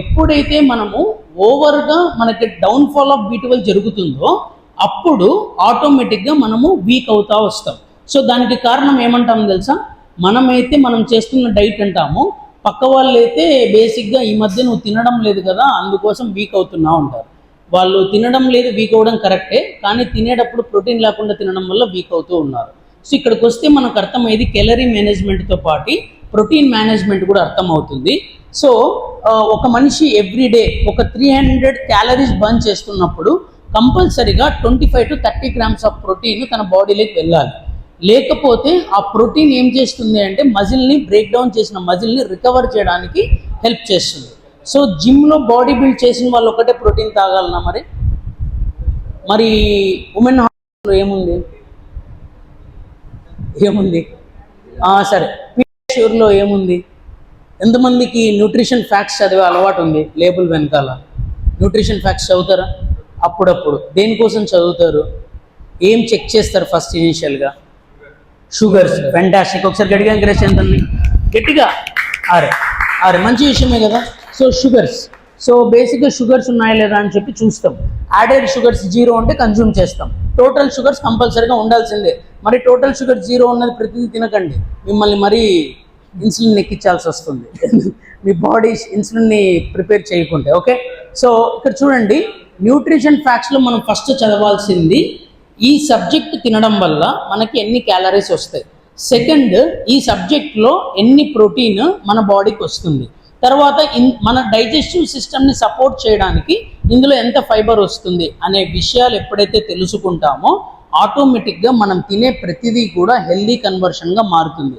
ఎప్పుడైతే మనము ఓవర్గా మనకి డౌన్ఫాల్ ఆఫ్ B12 జరుగుతుందో అప్పుడు ఆటోమేటిక్గా మనము వీక్ అవుతా వస్తాం. సో దానికి కారణం ఏమంటాం తెలుసా? మనం చేస్తున్న డైట్ అంటాము, పక్క వాళ్ళు అయితే బేసిక్గా ఈ మధ్య నువ్వు తినడం లేదు కదా అందుకోసం వీక్ అవుతున్నావు అంటారు. వాళ్ళు తినడం లేదు వీక్ అవ్వడం కరెక్టే, కానీ తినేటప్పుడు ప్రోటీన్ లేకుండా తినడం వల్ల వీక్ అవుతూ ఉన్నారు. సో ఇక్కడికి వస్తే మనకు అర్థమయ్యేది క్యాలరీ మేనేజ్మెంట్తో పాటు ప్రోటీన్ మేనేజ్మెంట్ కూడా అర్థమవుతుంది. సో ఒక మనిషి ఎవ్రీడే ఒక 300 క్యాలరీస్ బర్న్ చేస్తున్నప్పుడు కంపల్సరీగా 25 to 30 grams ఆఫ్ ప్రోటీన్ తన బాడీలోకి వెళ్ళాలి. లేకపోతే ఆ ప్రోటీన్ ఏం చేస్తుంది అంటే మజిల్ని బ్రేక్ డౌన్ చేసిన మజిల్ని రికవర్ చేయడానికి హెల్ప్ చేస్తుంది. సో జిమ్లో బాడీ బిల్డ్ చేసిన వాళ్ళు ఒకటే ప్రోటీన్ తాగాలన్నా మరి ఉమెన్ హాస్పిటల్లో ఏముంది సరే ప్యూర్లో ఏముంది? ఎంతమందికి న్యూట్రిషన్ ఫ్యాక్ట్స్ చదివే అలవాటు ఉంది? లేబుల్ వెనకాల న్యూట్రిషన్ ఫ్యాక్ట్స్ చదువుతారా? అప్పుడప్పుడు దేనికోసం చదువుతారు? ఏం చెక్ చేస్తారు ఫస్ట్ ఇనిషియల్గా? షుగర్స్. ఫ్యాంటాస్టిక్. ఒకసారి గట్టిగా ఎంకరేజ్ చేయండి, గట్టిగా. అరే మంచి విషయమే కదా. సో షుగర్స్, సో బేసిక్గా షుగర్స్ ఉన్నాయా లేదా అని చెప్పి చూస్తాం. యాడెడ్ షుగర్స్ 0 ఉంటే కన్జ్యూమ్ చేస్తాం. టోటల్ షుగర్స్ కంపల్సరీగా ఉండాల్సిందే. మరి టోటల్ షుగర్ 0 ఉన్నది ప్రతిదీ తినకండి, మిమ్మల్ని మరీ ఇన్సులిన్ ఎక్కించాల్సి వస్తుంది మీ బాడీ ఇన్సులిన్ని ప్రిపేర్ చేయకుంటే. ఓకే, సో ఇక్కడ చూడండి, న్యూట్రిషన్ ఫ్యాక్ట్స్లో మనం ఫస్ట్ చదవాల్సింది ఈ సబ్జెక్ట్ తినడం వల్ల మనకి ఎన్ని క్యాలరీస్ వస్తాయి, సెకండ్ ఈ సబ్జెక్ట్లో ఎన్ని ప్రోటీన్ మన బాడీకి వస్తుంది, తర్వాత మన డైజెస్టివ్ సిస్టమ్ని సపోర్ట్ చేయడానికి ఇందులో ఎంత ఫైబర్ వస్తుంది అనే విషయాలు ఎప్పుడైతే తెలుసుకుంటామో ఆటోమేటిక్గా మనం తినే ప్రతిదీ కూడా హెల్దీ కన్వర్షన్గా మారుతుంది.